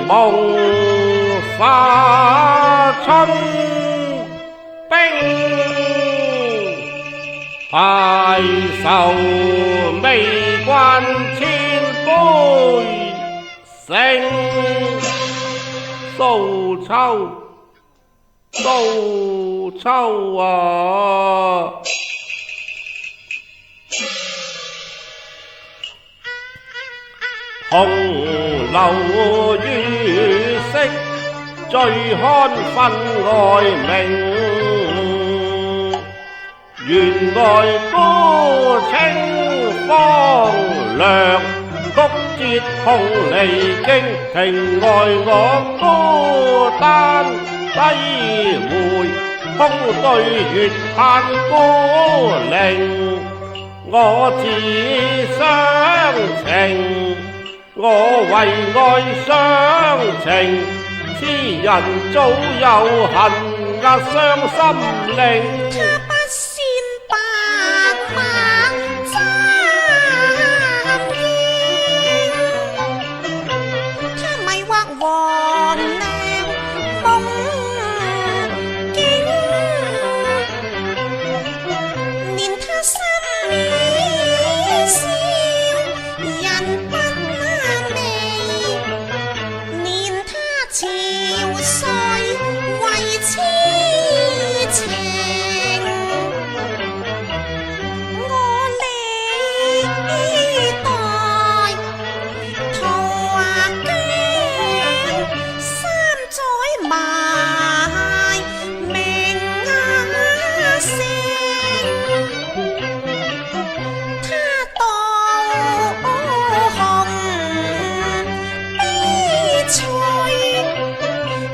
夢花春冰，拜壽未慣千杯醒。蘇州，蘇州啊！紅樓月色醉看分外明，原來孤清風涼，曲折空離經，庭外我孤單低回，空對月盼孤零，我自傷情。我為愛傷情，痴人早有恨壓傷心靈。他不善白馬爭英，他迷惑黃粱夢境，念他心裏笑人不憔悴為痴情，我歷代陶姜三載埋名聲，他道紅悲催，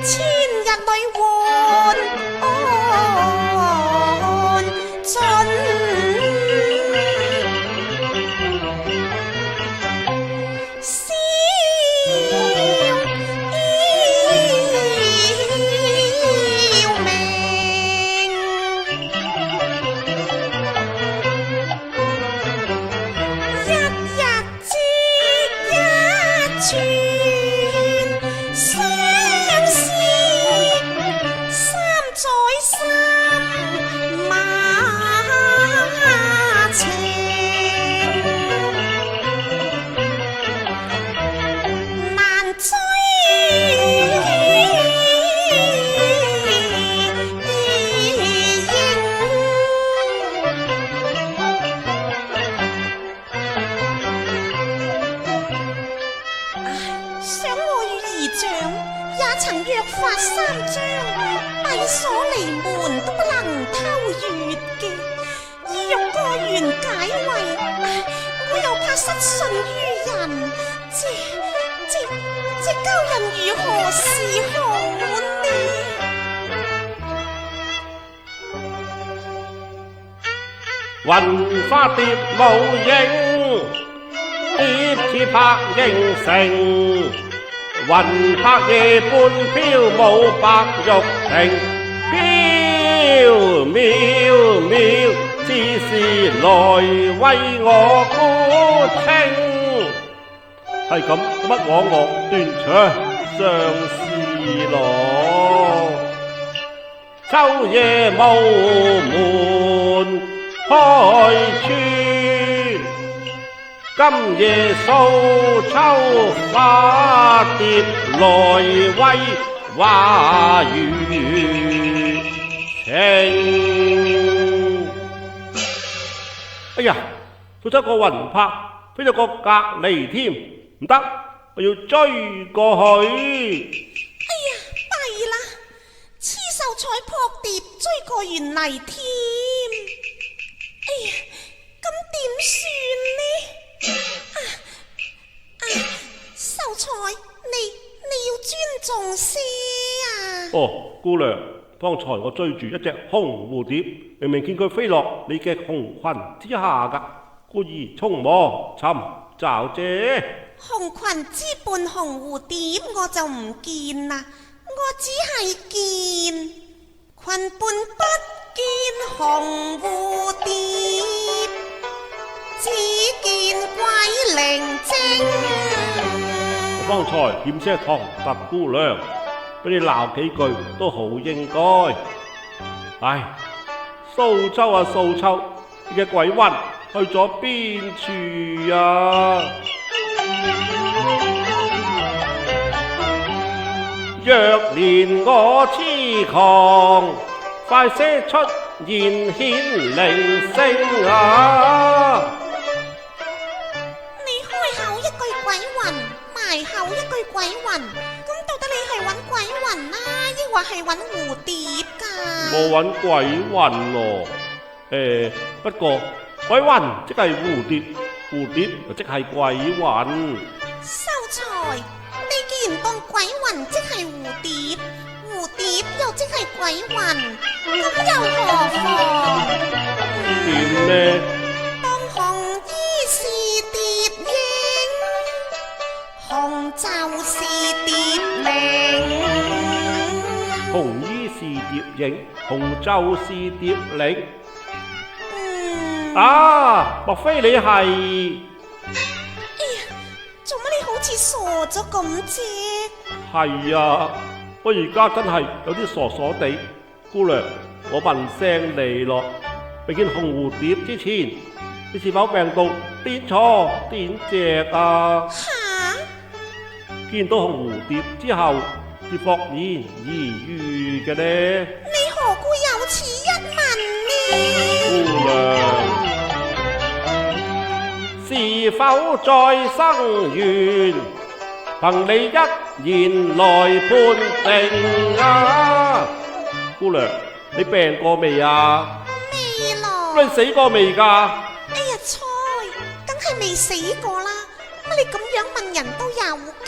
千日裏換盡，笑明。一日接一傳相思，三載心馬情，難追想我與姨丈也曾約法三章，閉鎖離門都不能偷月嘅。意欲個緣解圍，我又怕失信於人，這交人如何是好呢？雲花蝶無影，蝶似拍應城。雲拍夜半飄舞白玉亭，飄渺渺，只是來為我孤清。係咁，乜枉我斷腸相思咯？秋夜無門開處，今夜掃秋花蝶來為話語情。哎呀，掃秋個雲拍飛咗個隔離添，唔得，我要追過去。哎呀，弊啦！黐秀才撲蝶追過原嚟添。哎呀，咁點算呢？秀才，你要尊重些啊！哦，姑娘，方才我追住一隻紅蝴蝶，明明見佢飛落你嘅紅裙之下㗎，故意匆忙尋找啫。紅裙之伴紅蝴蝶我就唔見啦，我只係見裙伴不見紅蝴蝶，只見鬼靈精。方方才欠些唐突姑娘，俾你鬧幾句都好應該。唉，蘇秋啊蘇秋，你嘅鬼魂去咗邊處啊？若憐我痴狂，快些出現顯靈聲啊！你開口一句鬼魂，埋口一句鬼魂，咁到底你係揾鬼魂啦，抑或係揾蝴蝶㗎？冇揾鬼魂喎，不過鬼魂即係蝴蝶，蝴蝶就即係鬼魂。秀才，你既然當鬼魂即係蝴蝶，蝴蝶又即係鬼魂，咁又何妨？點呢？當紅衣是蝶影，紅就是蝶靈。紅衣是蝶影，紅就是蝶靈。啊，莫非你係？哎呀，做乜你好似傻咗咁啫？係啊，我而家真係有啲傻傻地。姑娘，我問聲你咯，未見紅蝴蝶之前，你是否病到癲錯癲隻啊？吓！見到紅蝴蝶之後，至忽然而愈嘅呢？你何故有此一問呢？姑娘，是否再生緣？憑你一言來判定啊！姑娘，你病過未啊？未咯。你死過未㗎？哎呀，菜，梗係未死過啦！乜你咁樣問人都有㗎？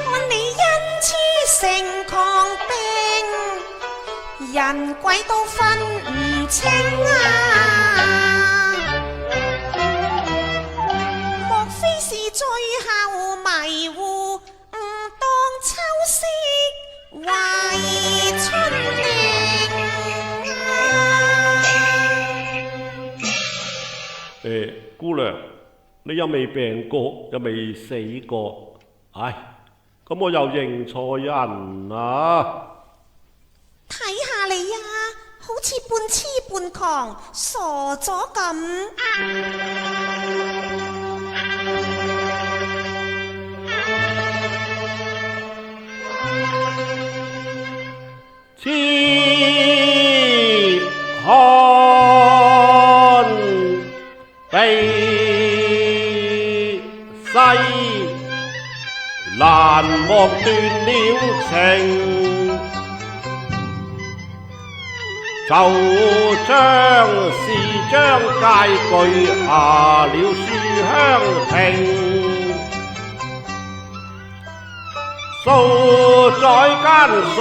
看你因痴成狂病，人鬼都分唔清啊！莫非是最後迷糊，誤當秋色為春令啊！姑娘，你又未病過，又未死過，唉，咁我又認錯人啊！睇下你啊，好似半痴半狂，傻咗咁。痴漢悲世，難忘斷了情。就將是將佳句下了書香亭。數載間屬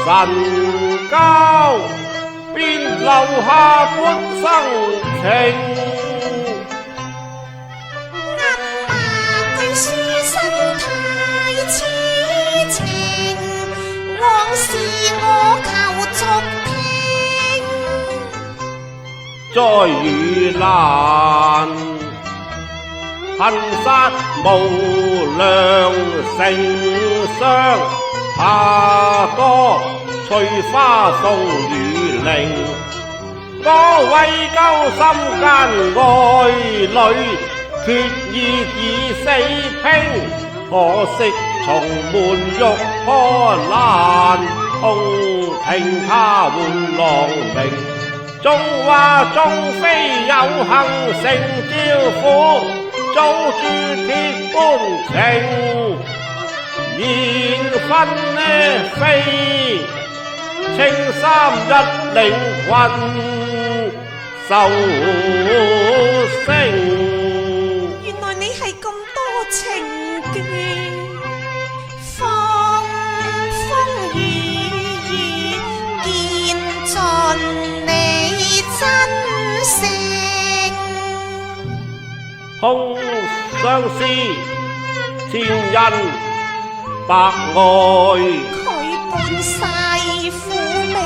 神交，便留下半生情。暗罵句書生太痴情，往事我求續聽。再遇難，恨殺無良丞相，下歌翠花送與靈。我為救心間愛侶，決意以死拼。可惜重門玉破難，空聽他喚郎鳴。縱話縱非有幸成招夫，早鑄鐵般情。緣分呢非情三一靈魂受聲。原來你係咁多情嘅，風風雨雨見盡你真性。空相思前人白愛，佢半世苦命，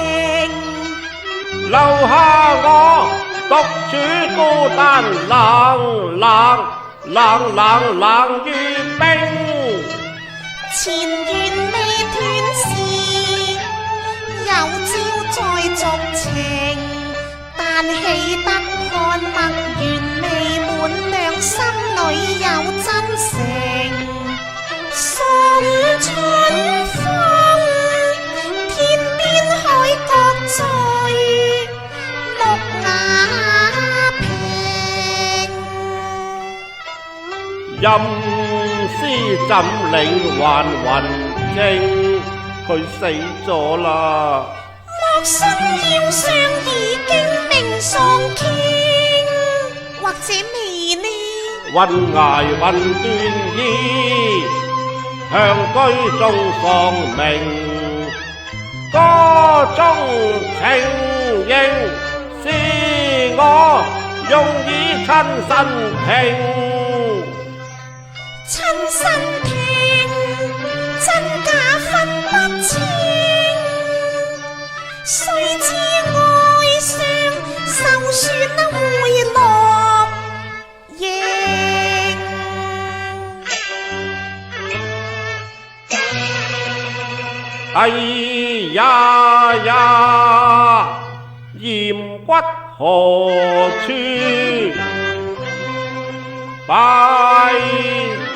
留下我獨處孤單，冷如冰。前緣未斷時，有朝再續情。但喜得看墨緣未滿，兩心裏有真誠。送春風，天邊海角醉，木瓦坪。任師怎領還雲靜，佢死咗啦。莫信腰上已經命喪傾，或者未呢？雲崖雲斷衣，鄉居中放明。歌中情形，是我用以親身聽。親身聽，真假分不清。誰知哀傷，受損會落英。哎呀，鹽骨何處擺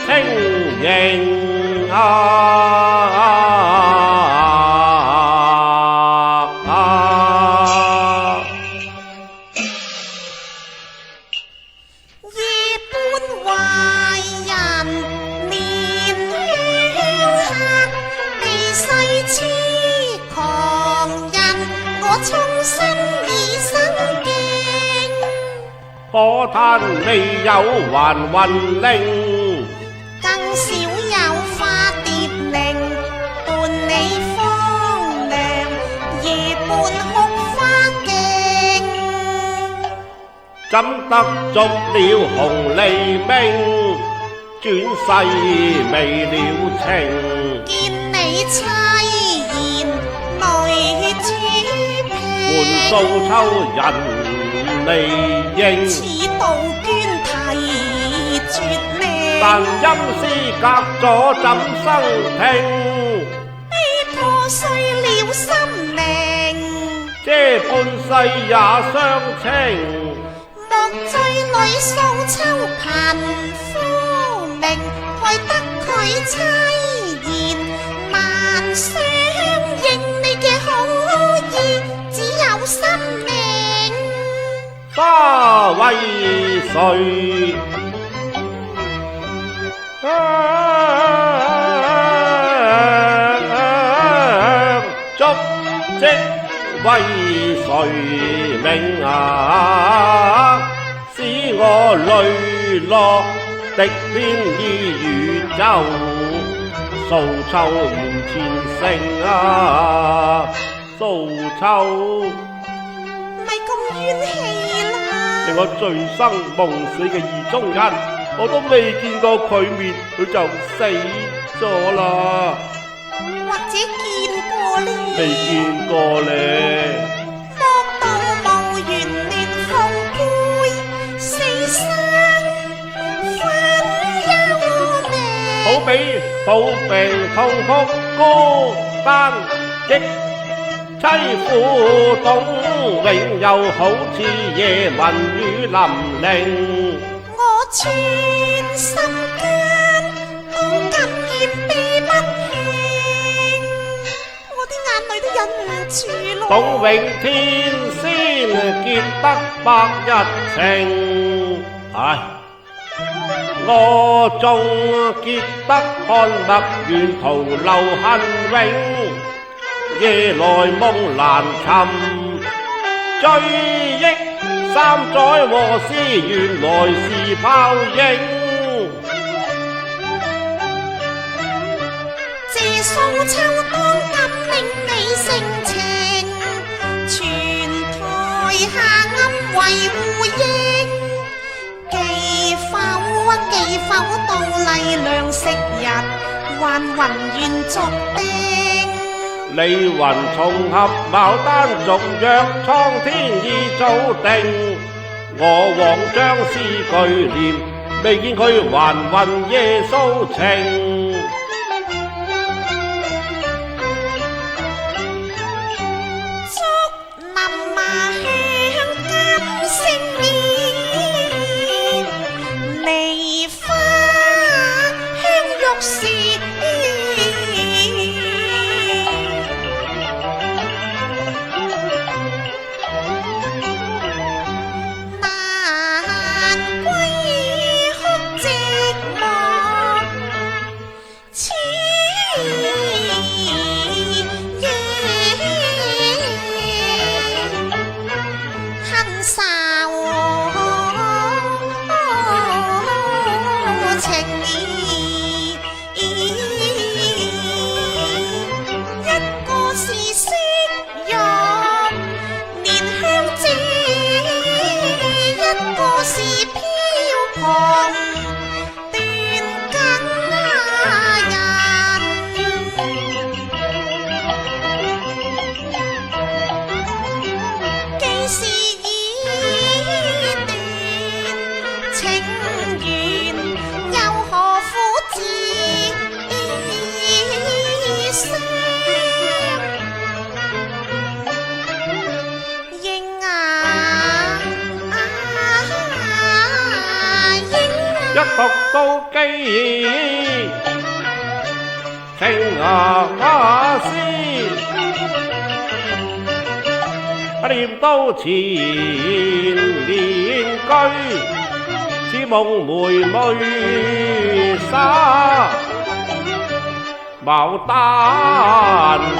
清形夜半懷人，憐香客，避世痴狂人，我衷心以生敬。可嘆未有還魂靈，更少有化蝶靈，伴你荒涼，夜半哭花徑。怎得觸了紅黎明，轉世未了情。見你凄然淚珠換平，素秋人未應，似杜鹃啼絕命。但陰司隔咗怎生聽？悲破碎了心靈，這半世也相稱。莫醉裏訴秋貧夫名，害得佢凄然萬相認。你嘅好意只有心領，花為誰？足跡為誰明使我淚落滴遍衣宇宙，素秋緣前程素秋。咪咁怨氣啦！令我醉生夢死嘅意中人，我都未見過佢面，佢就死咗啦。或者見過呢？未見過咧。莫道無緣連鳳杯，死生分憂命。好比抱病痛哭孤單，亦凄苦冬永，又好似夜聞雨霖鈴。我寸心間都感染悲不興，我啲眼淚都忍唔住咯。董永天先結得百日情，唉，我仲結得看墨沿途留恨永。夜來夢難尋，追憶三載和思，原來是泡影。這素秋當今令你盛情，全台下暗為互應。記否到麗娘昔日，還宏願續定。李雲重合牡丹續約，蒼天已早定。我枉將詩句念，未見佢還魂耶穌情。竹林麻香金星面，梨花香玉扇。一讀到記，情絲，念到前年居，似夢妹妹沙，牡丹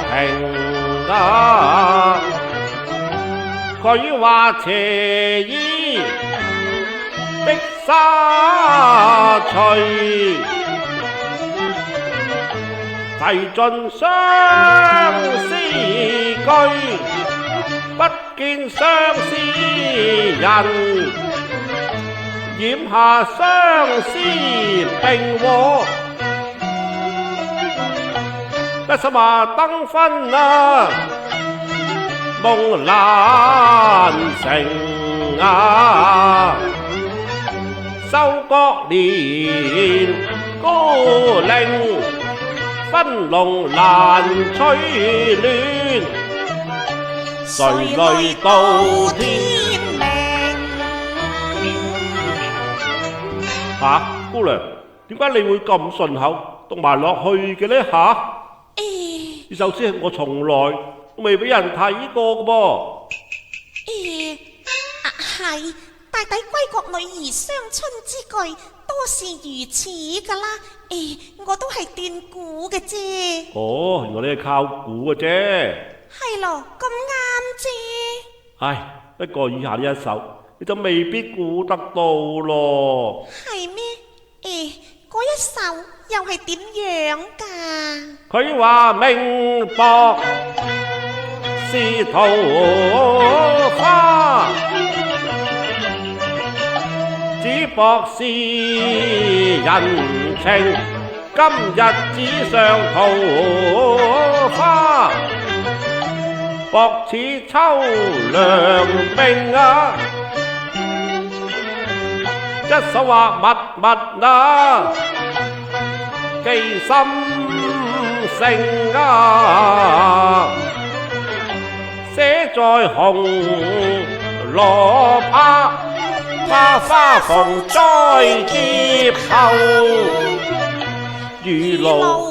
亭佢話斜衣碧沙翠，題盡相思句，不見相思人，染下相思並和。一心話燈昏啊，夢難成啊，收割年高嶺，分籠難取暖，誰淚到天明。姑娘，點解你會咁順口讀埋落去嘅呢？呢首詩我從來都未俾人睇過嘅噃。係，大抵歸國女兒雙春之句，多是如此噶啦。我都係斷估嘅啫。原來你係靠估嘅啫。係咯，咁啱啫。不過以下呢一首你就未必估得到咯。係咩？嗰一首又係點樣噶？佢話明薄是桃花，只薄是人情，今日紙上桃花，薄似秋涼冰啊！一手話密密啊，記心性啊，寫在紅蘿蔔，怕花逢災劫後，餘路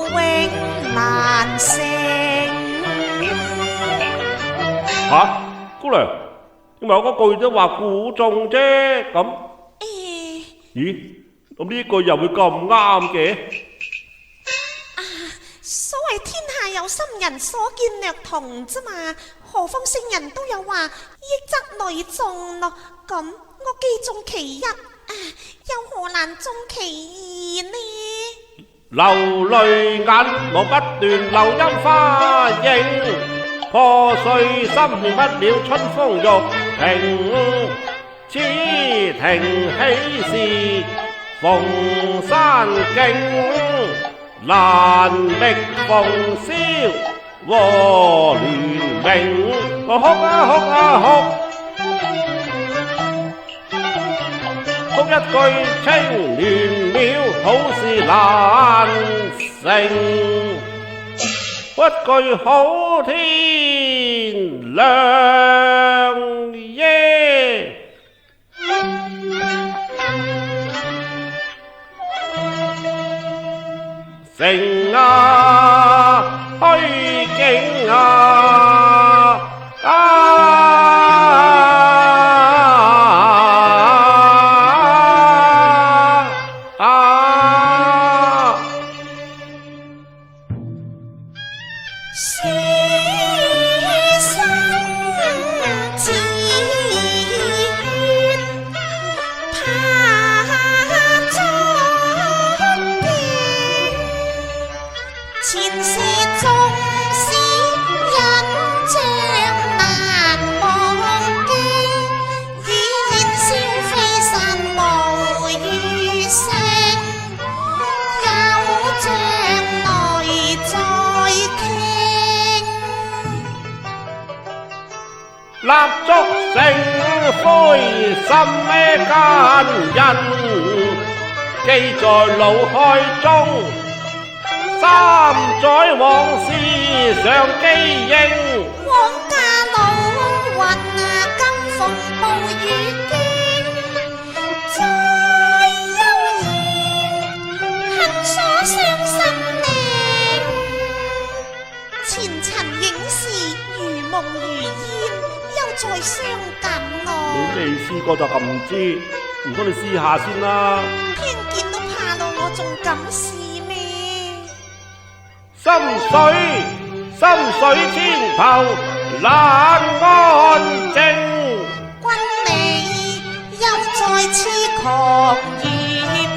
永難成。姑娘，因為我嗰句都話估中啫，咁。咦？咁呢句又會咁啱嘅？所謂天下有心人，所見略同啫嘛。何況聖人都有話，益則女眾咯。咁我既中其一，又何難中其二呢？流淚眼，我不斷流陰花影，破碎心不了春風玉屏。此庭喜事逢山徑，難覓逢宵和聯名。我哭啊哭啊哭，句青蓮廟好事難成，一句好天良夜。城啊，虛境啊，書生自願怕作驚，前世縱使印象難忘記，已煙消飛散無餘聲，有將來再傾。蠟燭成灰心咩奸人，記在腦海中，三載往事常記認。往家老雲今逢暴雨驚，再悠然恨鎖傷心靈，前塵影事如夢如煙，又再相近你我。未試過就咁知，唔通你試下先啦。聽見都怕到我仲敢試咩？心水千頭難安靜，君你又再次狂如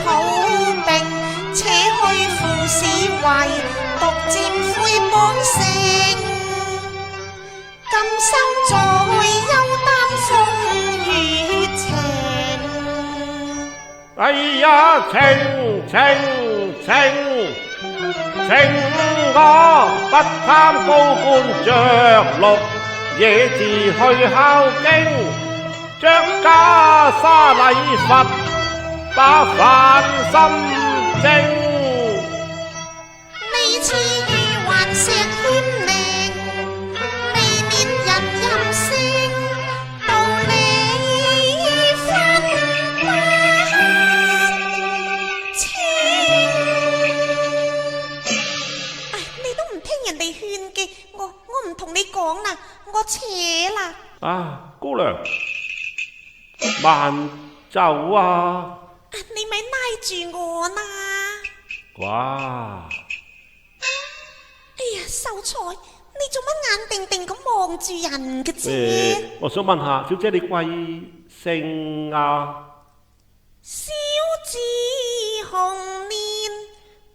抱冰，且虛負使為獨佔悔本性，今生再憂擔風雨情。哎呀，情我不貪高官着祿，野自去孝經，着袈裟禮佛，把凡心正。你似玉環石謙靈，未免人任性，道理分不清。你都唔聽人哋勸嘅，我唔同你講啦，我扯啦。啊，姑娘，慢走啊！你咪拉住我啦！哇！哎呀，秀才，你做乜眼定定咁望住人嘅啫？我想問下，小姐你貴姓啊？小字紅蓮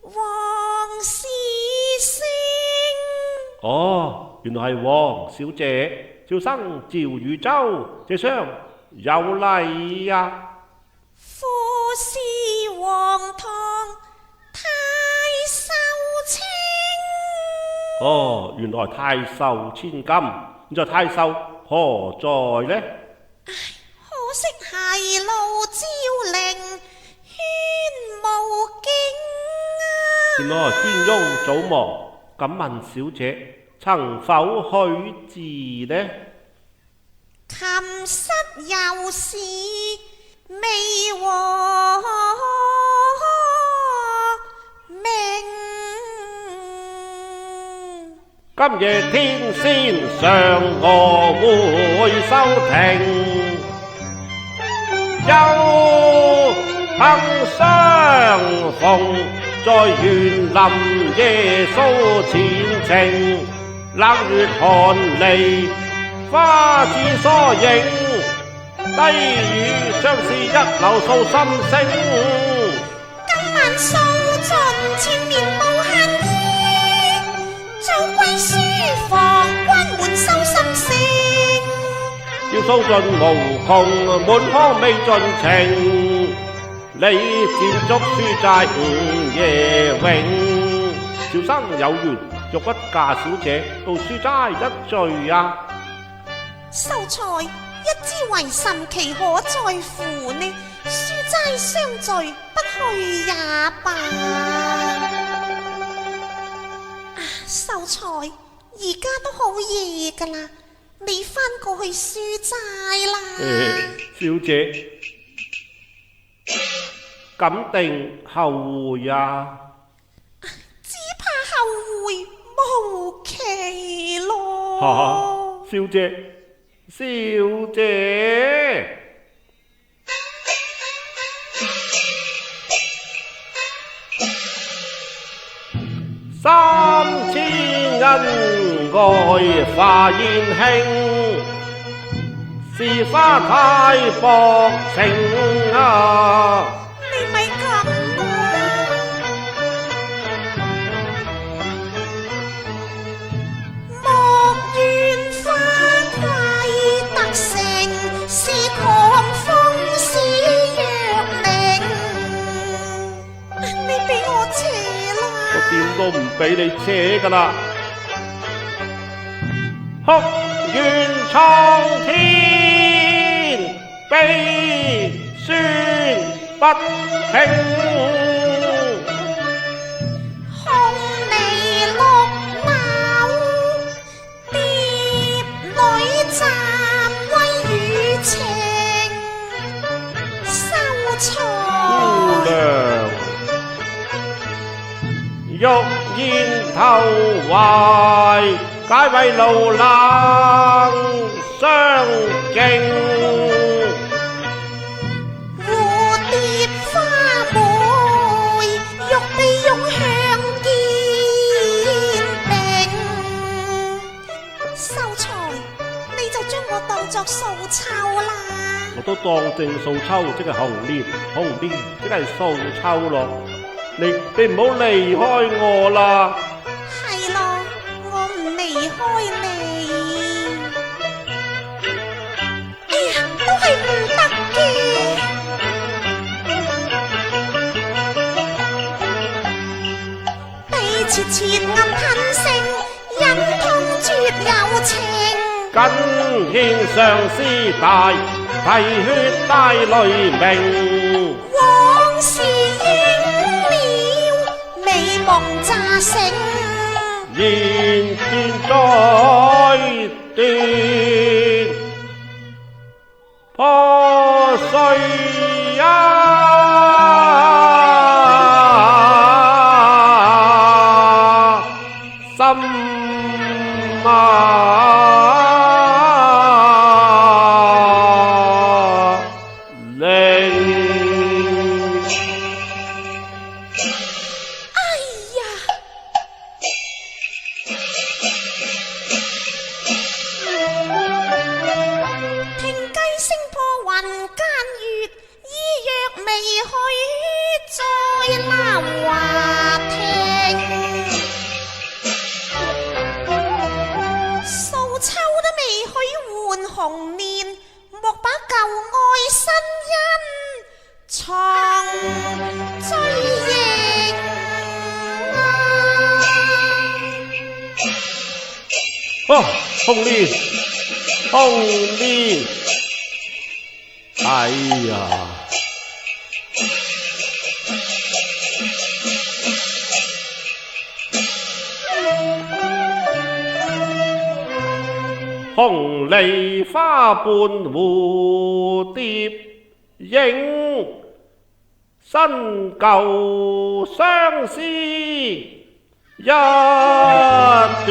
黃氏姓。哦，原來係黃小姐，小生趙汝州，這廂有禮呀。富士皇堂太守卿。哦，原來太守千金，現在太守何在呢？可惜係路招靈，圈無境啊！原來天翁早亡，敢問小姐曾否許字呢？琴瑟又是未和命。今夜天仙嫦娥會收庭，又幸相逢在園林夜宿前程，冷月寒離花枝疏影，低語相思一縷訴心聲。今晚訴盡前面無限意，早歸書房關門收心聲。要訴盡無窮滿腔未盡情，你漸足書債午夜永。小生有緣欲不嫁小姐到書齋一聚啊！秀才，一知為甚，其可在乎呢？書齋相聚，不去也罷。秀才，而家都好夜噶啦，你翻過去書齋啦。小姐，敢定後會啊？只怕後會無期咯。小姐，小姐。三千恩愛化燕興，是花太薄情啊！你咪咁莫怨花貴得勝，是狂風使弱命。你俾我扯啦！我點都唔俾你扯㗎啦！哭怨蒼天，悲酸不平。紅泥綠柳，蝶女暫為餘情。秀才，姑娘，欲言投懷，皆為路冷相敬。蝴蝶花梅，欲被擁向肩並。秀才，你就將我當作素秋啦。我都當正素秋，即係紅蓮，紅蓮即係素秋咯。你唔好離開我啦！係咯，我唔離開你。哎呀，都係唔得嘅。悲切切暗吞聲，忍痛絕有情。謹獻上師大，啼血帶淚鳴。往事應了，美夢乍醒。言斷再斷，破碎心靈。聽雞聲破雲間月，依約未許再鬧話聽。素秋都未許換紅蓮，莫把舊愛新恩藏追憶哦，紅蓮，紅蓮，哎呀！紅梨花伴蝴蝶影，新舊相思一段。